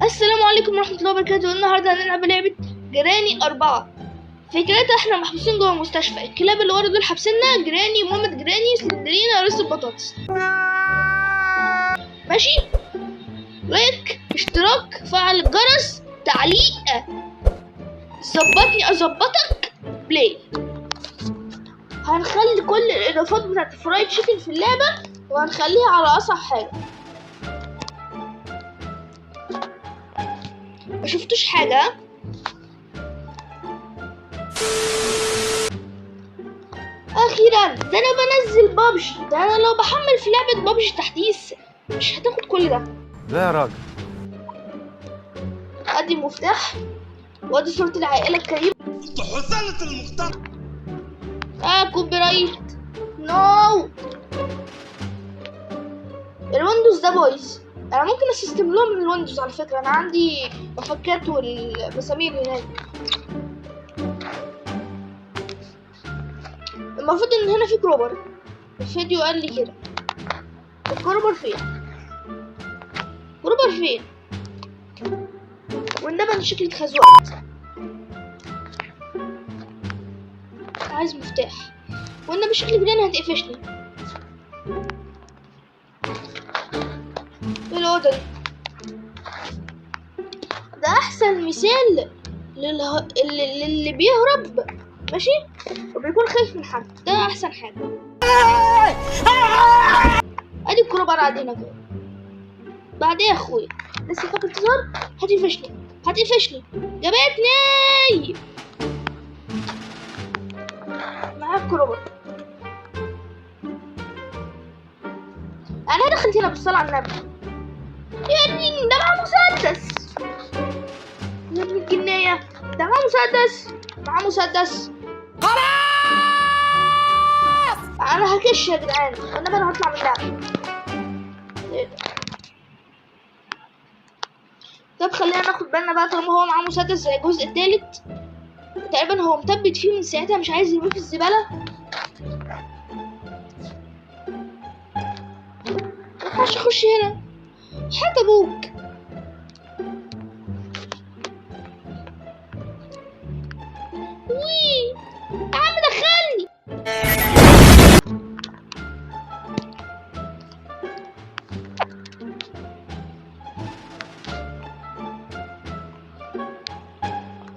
السلام عليكم ورحمة الله وبركاته. النهاردة هنلعب لعبة جراني 4. فكرتها احنا محبوسين جوه المستشفى. الكلاب اللي ورا دول حابسيننا: جراني، مامة جراني، سلندرينا، ورز البطاطس. ماشي؟ لايك، اشتراك، فعل الجرس، تعليق، ظبطني اظبطك، بلاي. هنخلي كل الاضافات بتاعت الفرايد تشيكن في اللعبة وهنخليها على اصح حاجة. ما شفتوش حاجة. اخيرا ده انا بنزل بابجي. ده انا لو بحمل في لعبة بابجي تحديث مش هتاخد كل ده. لا يا راجل. ادي المفتاح وادي صورة العائلة الكريمة. حسنة المختار. كوبي رايت. نو. الويندوز ده بايظ. انا ممكن اسيستم لهم من الويندوز على فكرة. انا عندي مفكات والمسامير هناك. المفروض ان هنا في كروبر. الفيديو قال لي كده. الكروبر فين؟ كروبر فين؟ والنبي شكلي اتخزوقت. عايز مفتاح. والنبي شكلي جراني هتقفشني. ايه الأوضة دي؟ ده احسن مثال للي بيهرب ماشي وبيكون خايف من حد. ده احسن حاجة. ادي الكروبر قاعد هنا كده. بعدين يا اخويا لسه فاكر تظهر. هتقفشني جابتني معاك كروبر. انا دخلت هنا بالصلاة على النبي. يا ابني ده معاه مسدس. يا ابني الجنية ده معاه مسدس. خلاص انا هكش يا جدعان. انا هطلع من اللعبة. طب خلينا ناخد بالنا بقى طالما هو معاه مسدس زي الجزء الثالث. تقريبا هو مثبت فيه من ساعتها مش عايز يرميه في الزبالة. مينفعش اخش هنا. حتى ابوك. وي يا عم دخلني.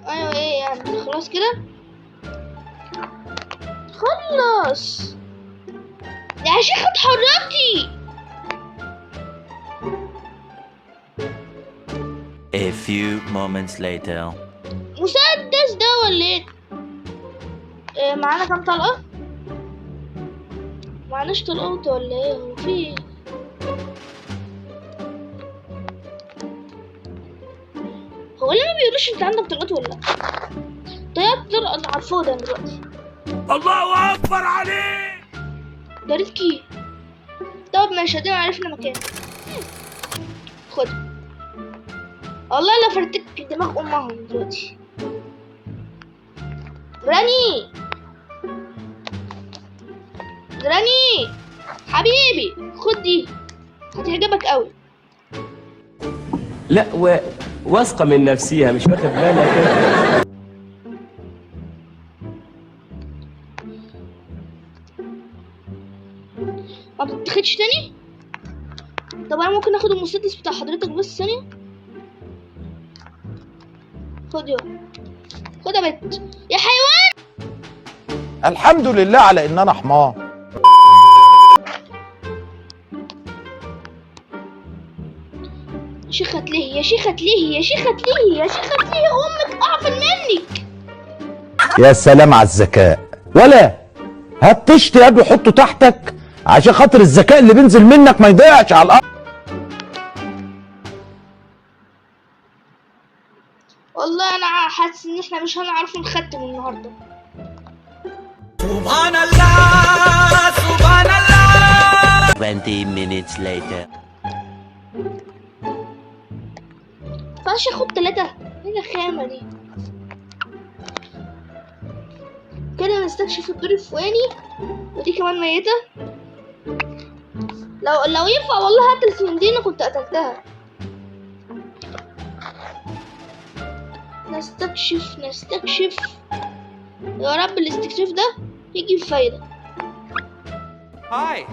ايوه ايه يعني خلاص كده. خلص يا شيخ اتحركي. A few moments later. مسدس ده ولا ايه؟ معانا كام طلقة؟ معناش طلقات ولا ايه؟ هو في ايه؟ هو ليه ما بيقولوش انت عندك طلقات ولا لا؟ طيب طلقة على الفاضي دلوقتي. الله أكبر عليك. ده ريسكي. طب ماشي ادينا عرفنا مكان. خد. والله لا فرتك دماغ امهم دلوقتي. جراني حبيبي خد دي هتعجبك قوي. لا واثقة من نفسيها مش واخد بالها كده. ما بتتاخدش تاني. طب انا ممكن اخد المسدس بتاع حضرتك بس ثانية. خد يا بنت يا حيوان. الحمد لله على ان انا حمار. شيخة ليه امك اعفن منك. يا سلام على الذكاء. ولا هات طشت يد وحطه تحتك عشان خاطر الذكاء اللي بينزل منك ما يضيعش على الارض. والله انا حاسس ان احنا مش هنعرف نختم النهارده. سبحان الله سبحان الله. 20 minutes later. مينفعش اخد 3. ايه الخامة دي؟ كده نستكشف الدور الفوقاني. ودي كمان ميتة. لو ينفع والله هات السندينة كنت قتلتها. نستكشف. يا رب الاستكشاف ده يجي بفايدة. هاي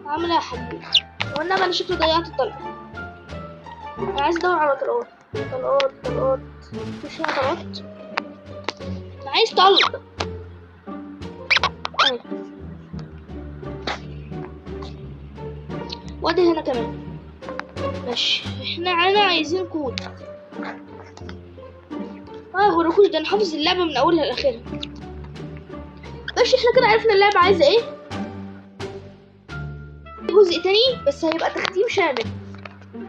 عامل ايه يا حبيبي؟ وانا انا شكلي ضيعت الطلقة. انا عايز ادور على طلقات. مفيش هنا طلقات. انا عايز طلق. أيوة. وادي هنا كمان. ماشي، احنا عايزين كود. ما يغركوش ده، نحافظ اللعبة من اولها لاخرها. ماشي، احنا كده عرفنا اللعبة عايزة ايه. جزء تاني بس هيبقى تختيم شامل.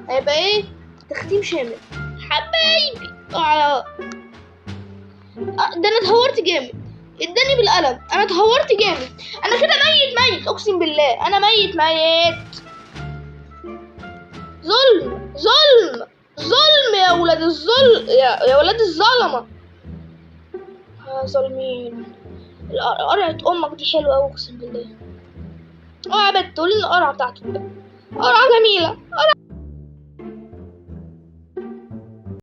هيبقى ايه؟ تختيم شامل حبايبي. ده انا اتهورت جامد. اداني بالقلم، انا اتهورت جامد. انا كده ميت اقسم بالله. انا ميت. ظلم يا ولاد الظلم، يا ولاد الظلمه يا ظالمين. قرعة امك دي حلوه قوي اقسم بالله. يا بنت قولي لي القرعه بتاعتك. قرعه جميله.